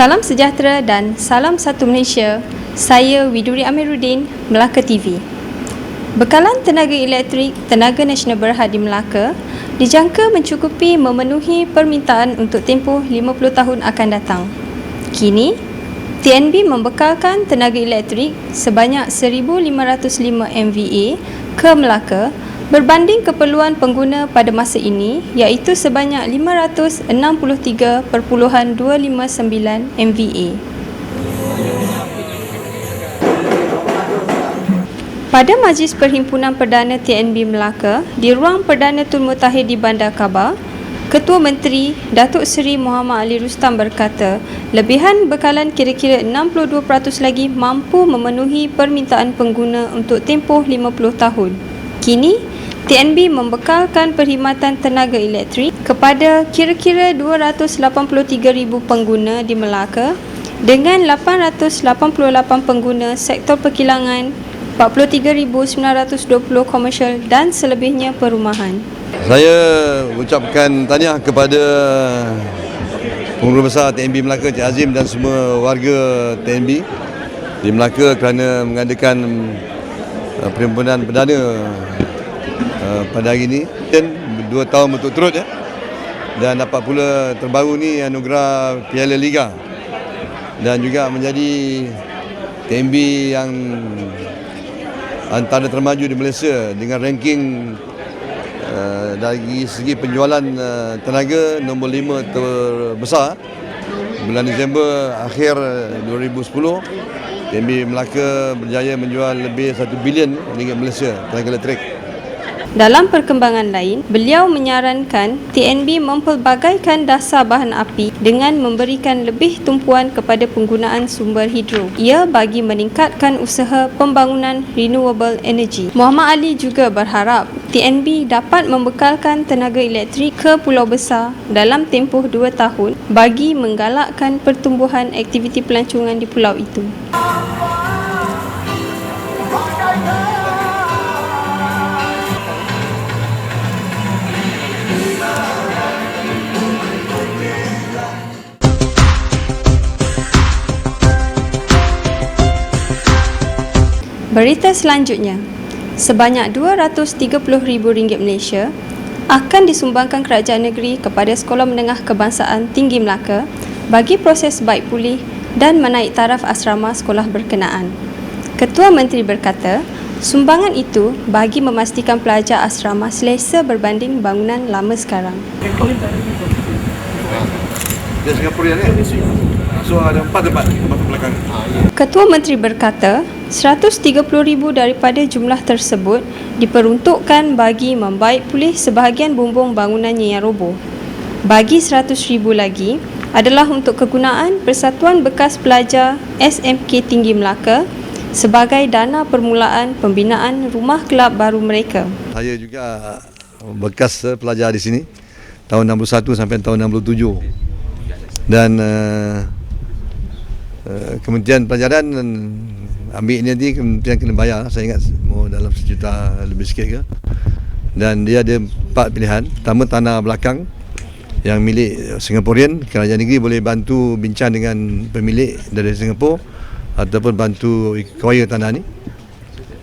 Salam sejahtera dan salam satu Malaysia. Saya Widuri Amiruddin, Melaka TV. Bekalan tenaga elektrik Tenaga Nasional Berhad di Melaka dijangka mencukupi memenuhi permintaan untuk tempoh 50 tahun akan datang. Kini, TNB membekalkan tenaga elektrik sebanyak 1,505 MVA ke Melaka berbanding keperluan pengguna pada masa ini iaitu sebanyak 563.259 MVA. Pada Majlis Perhimpunan Perdana TNB Melaka di Ruang Perdana Tun Mutahid di Bandar Kabah, Ketua Menteri Datuk Seri Muhammad Ali Rustam berkata, lebihan bekalan kira-kira 62% lagi mampu memenuhi permintaan pengguna untuk tempoh 50 tahun. Kini, TNB membekalkan perkhidmatan tenaga elektrik kepada kira-kira 283,000 pengguna di Melaka dengan 888 pengguna sektor perkilangan, 43,920 komersial dan selebihnya perumahan. Saya ucapkan tahniah kepada Pengurus Besar TNB Melaka Cik Azim dan semua warga TNB di Melaka kerana mengadakan perhimpunan perdana pada hari ini. 2 tahun berturut-turut dan dapat pula terbaru ni anugerah Piala Liga dan juga menjadi TNB yang antara termaju di Malaysia dengan ranking dari segi penjualan tenaga nombor 5 terbesar. Bulan Disember akhir 2010, TNB Melaka berjaya menjual lebih 1 bilion ringgit Malaysia tenaga elektrik. Dalam perkembangan lain, beliau menyarankan TNB mempelbagaikan dasar bahan api dengan memberikan lebih tumpuan kepada penggunaan sumber hidro. Ia bagi meningkatkan usaha pembangunan renewable energy. Muhammad Ali juga berharap TNB dapat membekalkan tenaga elektrik ke Pulau Besar dalam tempoh 2 tahun bagi menggalakkan pertumbuhan aktiviti pelancongan di pulau itu. Berita selanjutnya, sebanyak RM230,000 Malaysia akan disumbangkan kerajaan negeri kepada Sekolah Menengah Kebangsaan Tinggi Melaka bagi proses baik pulih dan menaik taraf asrama sekolah berkenaan. Ketua Menteri berkata, sumbangan itu bagi memastikan pelajar asrama selesa berbanding bangunan lama sekarang. Dia Singaporean so ada 4 tempat belakang. Ketua Menteri berkata, 130,000 daripada jumlah tersebut diperuntukkan bagi membaik pulih sebahagian bumbung bangunannya yang roboh. Bagi 100,000 lagi adalah untuk kegunaan Persatuan Bekas Pelajar SMK Tinggi Melaka sebagai dana permulaan pembinaan rumah kelab baru mereka. Saya juga bekas pelajar di sini tahun 61 sampai tahun 67 dan Kementerian Pelajaran ambil ini nanti kementerian kena bayar, saya ingat dalam 1 juta lebih sikit ke. Dan dia ada 4 pilihan. Pertama, tanah belakang yang milik Singaporean, kerajaan negeri boleh bantu bincang dengan pemilik dari Singapura ataupun bantu kawaya tanah ni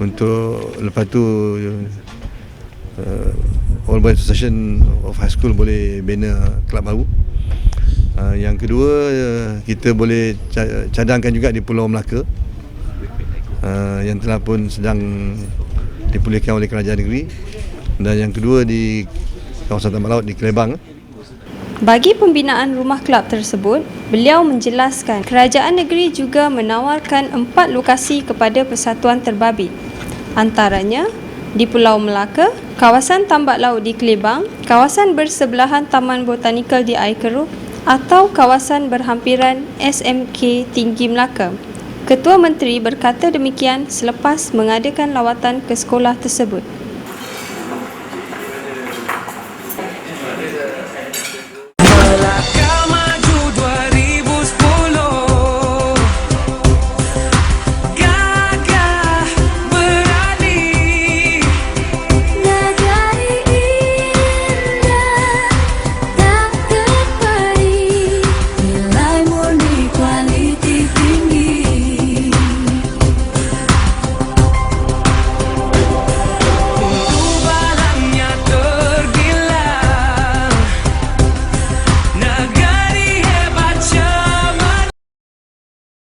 untuk lepas tu All Boys Association of High School boleh bina kelab baru. Yang kedua, kita boleh cadangkan juga di Pulau Melaka yang telah pun sedang dipulihkan oleh kerajaan negeri, dan yang kedua di kawasan tambak laut di Kelebang. Bagi pembinaan rumah kelab tersebut, beliau menjelaskan kerajaan negeri juga menawarkan 4 lokasi kepada persatuan terbabit, antaranya di Pulau Melaka, kawasan tambak laut di Kelebang, kawasan bersebelahan Taman Botanikal di Air Keruh atau kawasan berhampiran SMK Tinggi Melaka. Ketua Menteri berkata demikian selepas mengadakan lawatan ke sekolah tersebut.